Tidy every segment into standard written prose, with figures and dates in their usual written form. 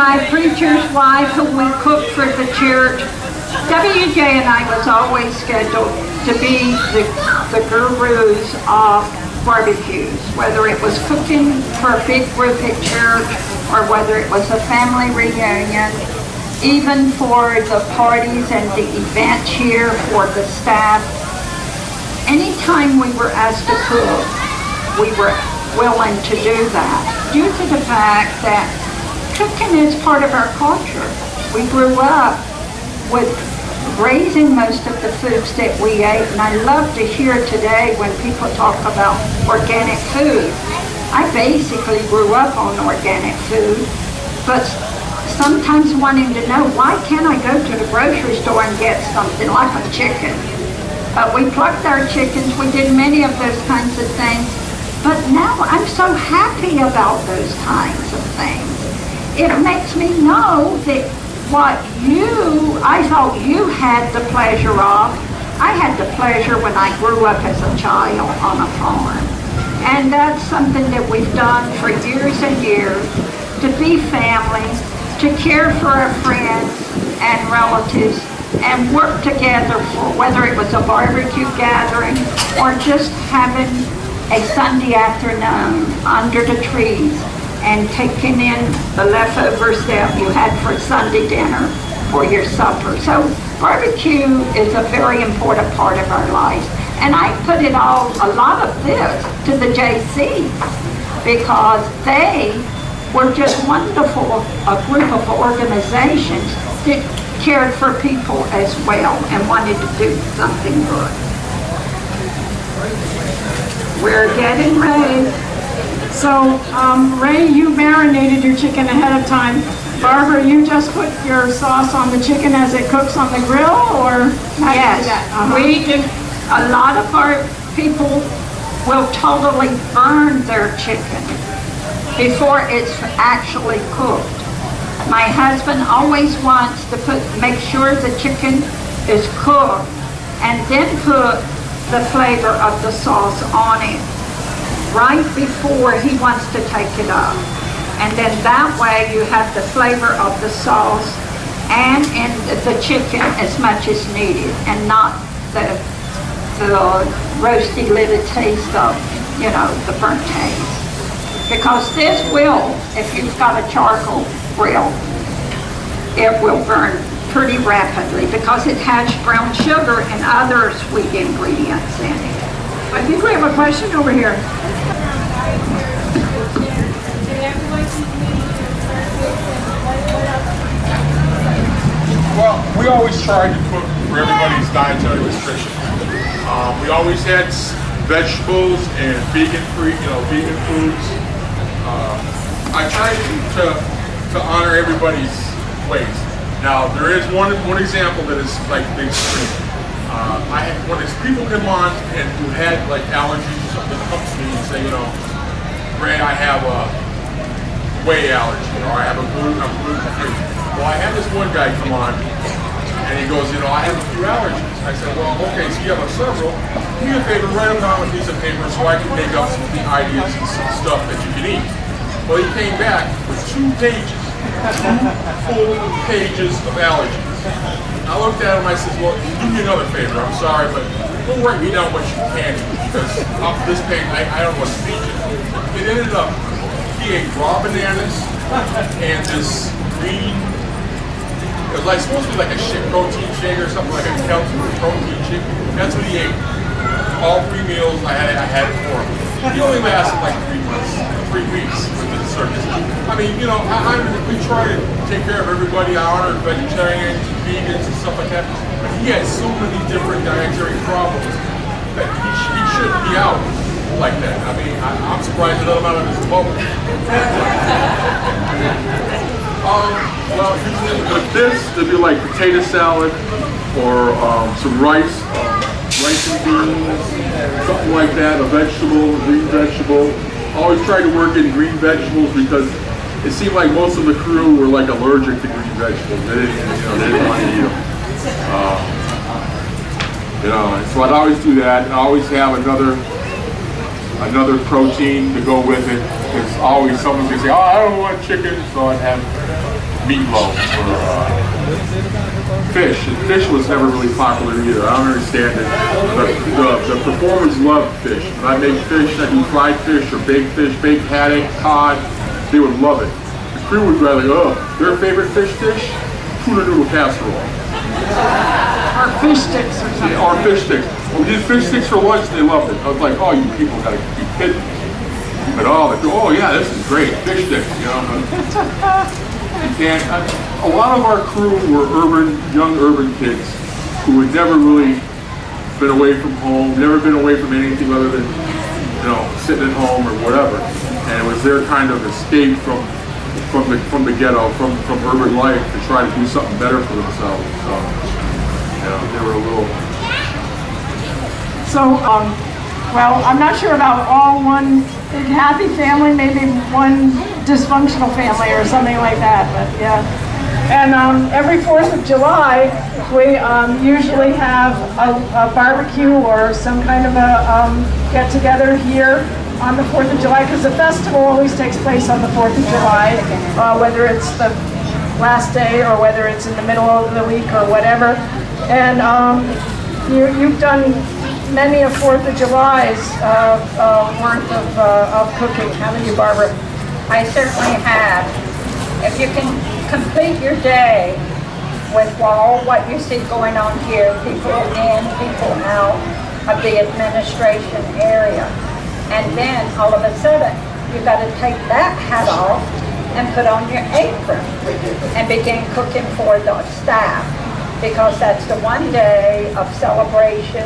my preacher's wife, who we cooked for the church, WJ and I was always scheduled to be the gurus of barbecues, whether it was cooking for a big group at church or whether it was a family reunion, even for the parties and the events here for the staff. Anytime we were asked to cook, we were willing to do that due to the fact that cooking is part of our culture. We grew up with raising most of the foods that we ate, and I love to hear today when people talk about organic food. I basically grew up on organic food, but sometimes wanting to know, why can't I go to the grocery store and get something like a chicken? We plucked our chickens, we did many of those kinds of things, but now I'm so happy about those kinds of things. It makes me know that what I thought you had the pleasure of, I had the pleasure when I grew up as a child on a farm. And that's something that we've done for years and years, to be family, to care for our friends and relatives, and work together for whether it was a barbecue gathering or just having a Sunday afternoon under the trees and taking in the leftovers that you had for Sunday dinner for your supper. So barbecue is a very important part of our lives. And I put a lot of this to the JCs because they were just wonderful, a group of organizations that cared for people as well and wanted to do something good. We're getting ready. So, Ray, you marinated your chicken ahead of time. Barbara, you just put your sauce on the chicken as it cooks on the grill, or how yes, do you do that? we do. A lot of our people will totally burn their chicken before it's actually cooked. My husband always wants to make sure the chicken is cooked and then put the flavor of the sauce on it right before he wants to take it up. And then that way you have the flavor of the sauce and in the chicken as much as needed, and not the roasty little taste of, the burnt taste. Because this will, if you've got a charcoal grill, it will burn pretty rapidly because it has brown sugar and other sweet ingredients in it. I think we have a question over here. Well, we always tried to cook for everybody's dietary restriction. We always had vegetables and vegan-free, vegan foods. I tried to honor everybody's ways. Now, there is one example that is like the extreme. When people come on and who had like allergies or something, come to me and say, Ray, I have a whey allergy, or I'm gluten-free. Well, I had this one guy come on, and he goes, I have a few allergies. I said, well, okay, so you have several. Do me a favor, write them down on a piece of paper so I can make up some ideas and some stuff that you can eat. Well, he came back with 2 pages, 2 full pages of allergies. I looked at him, I said, well, do me another favor, I'm sorry, but don't write me down what you can eat, because off this page, I don't know what to teach it. It ended up, he ate raw bananas and this green, it was supposed to be like a protein shake or something, like a healthy protein shake. That's what he ate. All 3 meals, I had it for him. He only lasted like 3 months, 3 weeks with the circus. I mean, we try to take care of everybody. I honor vegetarians, vegans, and stuff like that. But he had so many different dietary problems that he shouldn't be out like that. I mean, I'm surprised to let him out of his bubble. Well, usually with this, it'd be like potato salad or some rice and beans, something like that, a vegetable, green vegetable. Always try to work in green vegetables because it seemed like most of the crew were like allergic to green vegetables. They didn't want to eat them. So I'd always do that, and I always have another protein to go with it. Because always someone can say, oh, I don't want chicken, so I'd have meatloaf or fish. And fish was never really popular either. I don't understand it. The performers love fish. When I make fish, I do fried fish or baked haddock, cod. They would love it. The crew would be like, oh, their favorite fish dish? Tuna noodle casserole. Or fish sticks or something. Yeah, or fish sticks. We did fish sticks for lunch, they loved it. I was like, oh, you people gotta be kidding me. But oh yeah, this is great, fish sticks, you know. And a lot of our crew were young urban kids who had never really been away from home, never been away from anything other than, you know, sitting at home or whatever. And it was their kind of escape from the ghetto, from urban life, to try to do something better for themselves. So, you know, they were a little. So, well, I'm not sure about all one big happy family, maybe one dysfunctional family or something like that, but yeah. And every 4th of July, we usually have a barbecue or some kind of a get-together here on the 4th of July, because the festival always takes place on the 4th of July, whether it's the last day or whether it's in the middle of the week or whatever. And you've done many a 4th of July's worth of cooking, haven't you, Barbara? I certainly have. If you can complete your day with all what you see going on here, people in, people out of the administration area, and then all of a sudden you've got to take that hat off and put on your apron and begin cooking for the staff, because that's the one day of celebration,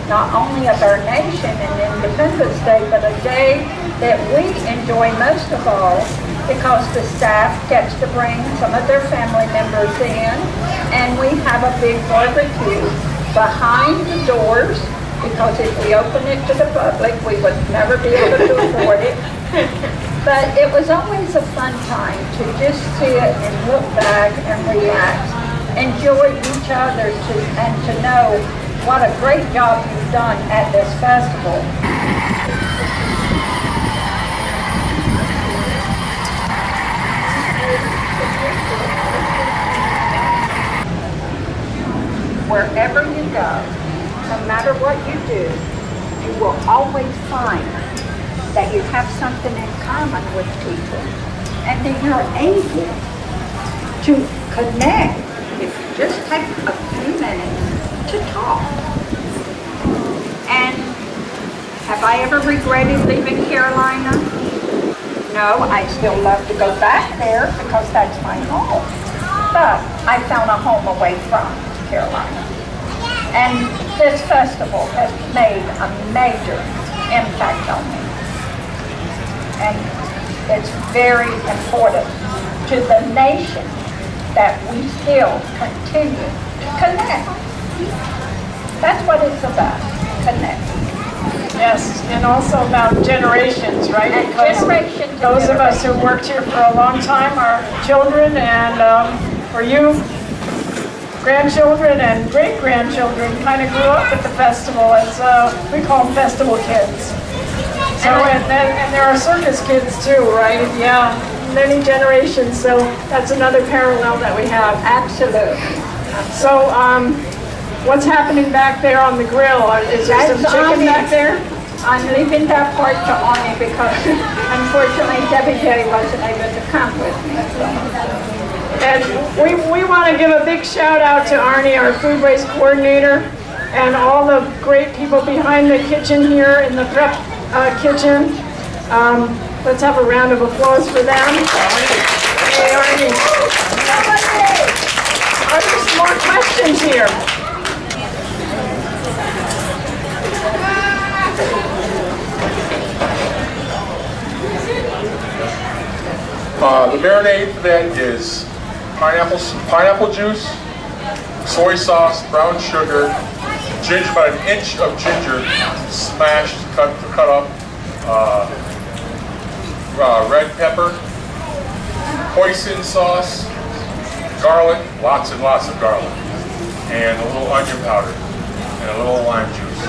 not only of our nation and Independence Day, but a day that we enjoy most of all, because the staff gets to bring some of their family members in, and we have a big barbecue behind the doors, because if we open it to the public, we would never be able to afford it. But it was always a fun time to just sit and look back and relax, enjoy each other, and to know what a great job you've done at this festival. Wherever you go, no matter what you do, you will always find that you have something in common with people, and that you're able to connect if you just take a few minutes to talk. And have I ever regretted leaving Carolina? No, I still love to go back there because that's my home. But I found a home away from Carolina. And this festival has made a major impact on me. And it's very important to the nation that we still continue to connect. That's what it's about, connect. Yes, and also about generations, right? And because generations. Those of us who worked here for a long time are children, and for you, grandchildren and great-grandchildren kind of grew up at the festival as, we call them festival kids. So, and there are circus kids too, right? Yeah, many generations, so that's another parallel that we have. Absolutely. So, what's happening back there on the grill? Is there some chicken back there? I'm leaving that part to Arnie because unfortunately Debbie J wasn't able to come with me. And we want to give a big shout out to Arnie, our food waste coordinator, and all the great people behind the kitchen here in the prep kitchen. Let's have a round of applause for them. Hey, Arnie. Are there some more questions here? The marinade for that is pineapple juice, soy sauce, brown sugar, ginger, about an inch of ginger smashed, cut up, red pepper, hoisin sauce, garlic, lots and lots of garlic, and a little onion powder, and a little lime juice.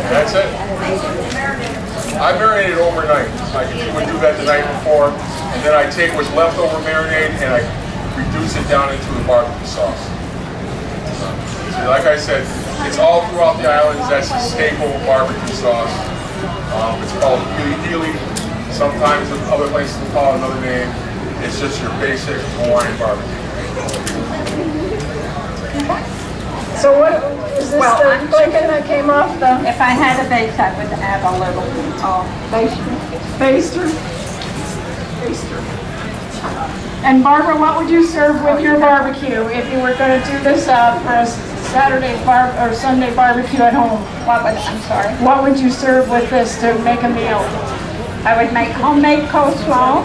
That's it. I marinate it overnight. I would do that the night before, and then I take what's left over marinade and I reduce it down into the barbecue sauce. So like I said, it's all throughout the islands. That's a staple barbecue sauce. It's called Healy. Sometimes other places will call it another name. It's just your basic Hawaiian barbecue. So what is this the bacon that came off the If I had a base, I would add a little baster? And Barbara, what would you serve with your barbecue if you were going to do this for a Saturday or Sunday barbecue at home? I'm sorry. What would you serve with this to make a meal? I would make homemade coleslaw,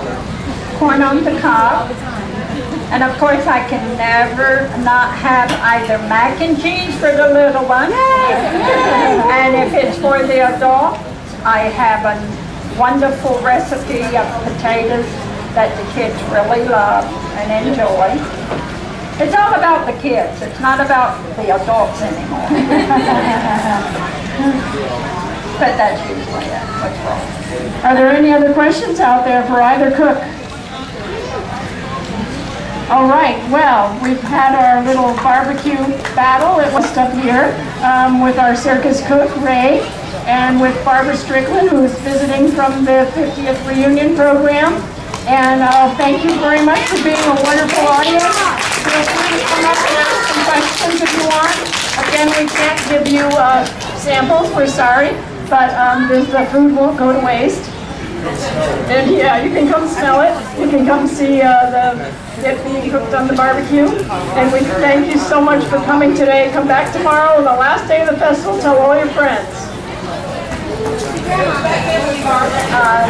corn on the cob, and of course I can never not have either mac and cheese for the little one, and if it's for the adult, I have a wonderful recipe of potatoes that the kids really love and enjoy. It's all about the kids, it's not about the adults anymore. But that's usually it. What's wrong? Are there any other questions out there for either cook? All right, well, we've had our little barbecue battle. It was up here with our circus cook, Ray, and with Barbara Stricklin, who's visiting from the 50th reunion program. And thank you very much for being a wonderful audience. Feel free to come up and ask some questions if you want. Again, we can't give you samples, we're sorry, but the food won't go to waste. And yeah, you can come smell it. You can come see it being cooked on the barbecue. And we thank you so much for coming today. Come back tomorrow, the last day of the festival. Tell all your friends.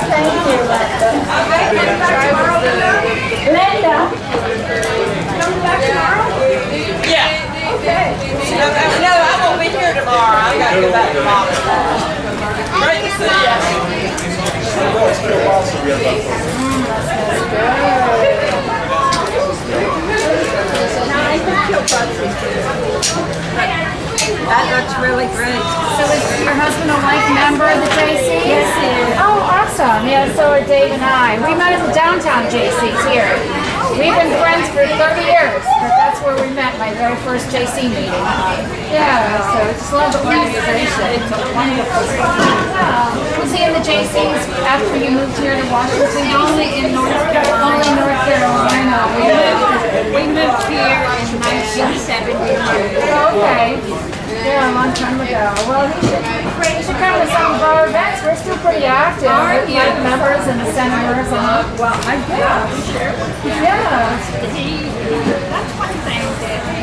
Thank you, Linda. Coming back tomorrow? Yeah. Okay. No, I won't be here tomorrow. I got to go back tomorrow. Great to see you. It's been a while since we had That looks really great. So is your husband a life member of the JCs? Yes, he is. Oh, awesome. Yeah, so are Dave and I. We met at the downtown JCs here. We've been friends for 30 years, but that's where we met, my very first JC meeting. Yeah, so just love the organization. It's a wonderful was he in the JCs after you moved here to Washington? Only in North Carolina. Only North Carolina. We moved here in 1972. Okay. Yeah, a long time ago. Well, you should come to some of our events. We're still pretty active with like members and the senators. Well, I guess. Yeah. That's one thing that